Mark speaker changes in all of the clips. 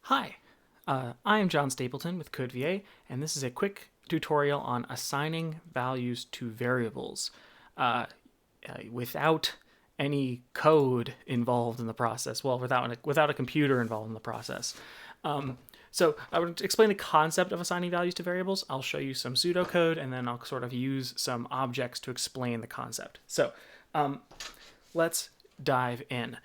Speaker 1: Hi, I am John Stapleton with CodeVA, and this is a quick tutorial on assigning values to variables without any code involved in the process. Well, without a computer involved in the process. So I would explain the concept of assigning values to variables. I'll show you some pseudocode, and then I'll sort of use some objects to explain the concept. So let's dive in.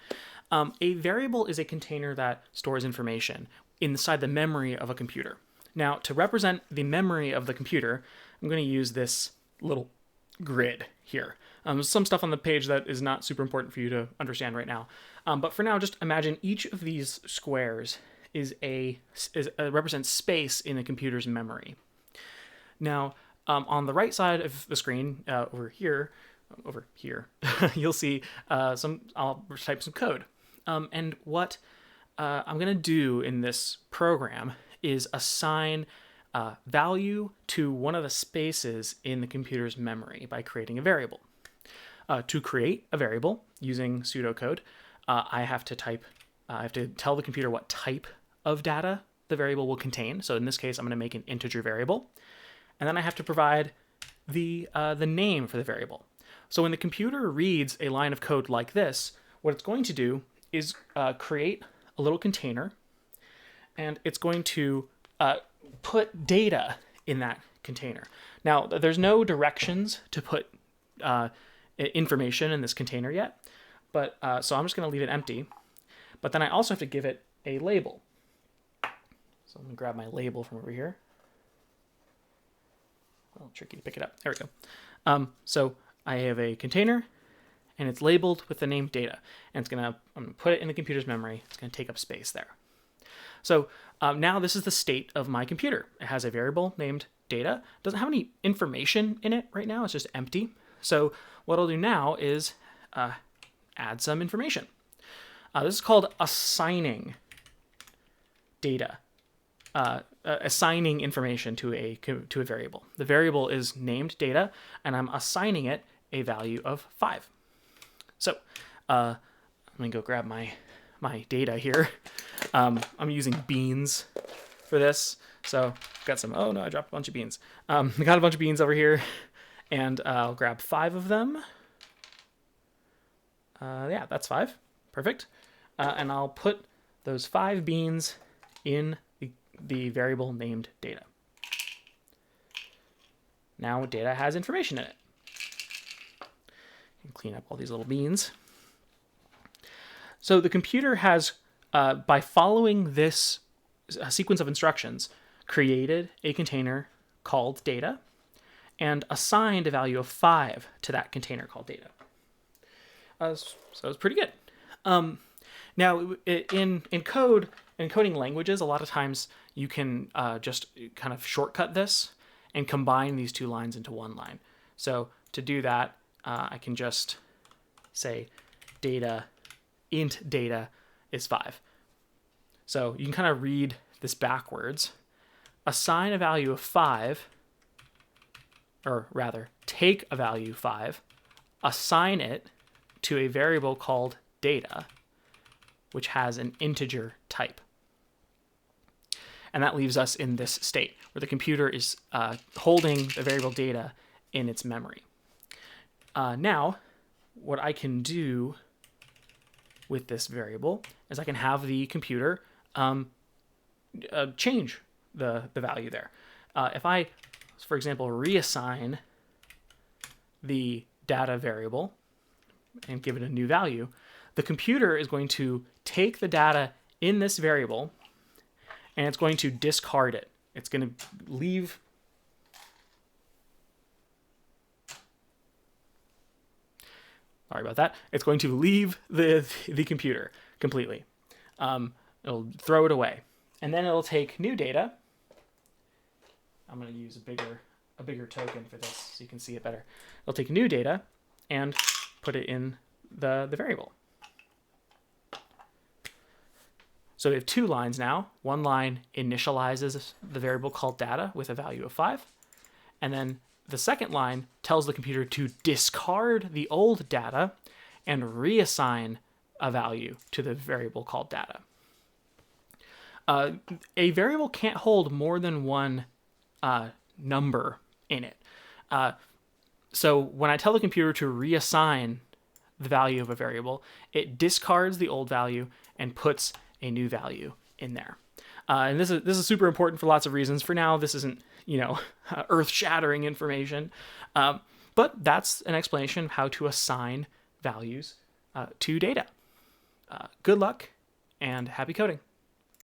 Speaker 1: A variable is a container that stores information inside the memory of a computer. Now, to represent the memory of the computer, I'm going to use this little grid here. Some stuff on the page that is not super important for you to understand right now. But for now, just imagine each of these squares represents space in the computer's memory. Now, on the right side of the screen, over here, you'll see I'll type some code. And what I'm going to do in this program is assign value to one of the spaces in the computer's memory by creating a variable. To create a variable using pseudocode, I have to tell the computer what type of data the variable will contain. So in this case, I'm going to make an integer variable. And then I have to provide the name for the variable. So when the computer reads a line of code like this, what it's going to do is create a little container, and it's going to put data in that container. Now, there's no directions to put information in this container yet, but so I'm just going to leave it empty. But then I also have to give it a label. So I'm going to grab my label from over here. A little tricky to pick it up. There we go. So I have a container, and it's labeled with the name data. And I'm going to put it in the computer's memory. It's going to take up space there. So now this is the state of my computer. It has a variable named data. It doesn't have any information in it right now. It's just empty. So what I'll do now is add some information. This is called assigning data. Assigning information to a variable. The variable is named data, and I'm assigning it a value of 5. So I'm going to go grab my data here. I'm using beans for this. So I've got some, oh no, I dropped a bunch of beans. I got a bunch of beans over here, and I'll grab 5 of them. Yeah, that's 5. Perfect. And I'll put those 5 beans in the variable named data. Now data has information in it. And clean up all these little beans. So the computer has, by following this sequence of instructions, created a container called data and assigned a value of 5 to that container called data. So it's pretty good. Now, in coding languages, a lot of times you can just kind of shortcut this and combine these two lines into one line. So to do that, I can just say data, int data is 5. So you can kind of read this backwards. Assign a value of 5, or rather, take a value 5, assign it to a variable called data, which has an integer type. And that leaves us in this state where the computer is holding the variable data in its memory. Now, what I can do with this variable is I can have the computer change the value there. If I, for example, reassign the data variable and give it a new value, the computer is going to take the data in this variable and it's going to discard it. It's going to leave. Sorry about that. It's going to leave the computer completely. It'll throw it away. And then it'll take new data. I'm going to use a bigger token for this so you can see it better. It'll take new data and put it in the variable. So we have 2 lines now. One line initializes the variable called data with a value of 5. And then the second line tells the computer to discard the old data and reassign a value to the variable called data. A variable can't hold more than one number in it. So when I tell the computer to reassign the value of a variable, it discards the old value and puts a new value in there. And this is super important for lots of reasons. For now, this isn't, earth-shattering information, but that's an explanation of how to assign values to data. Good luck and happy coding.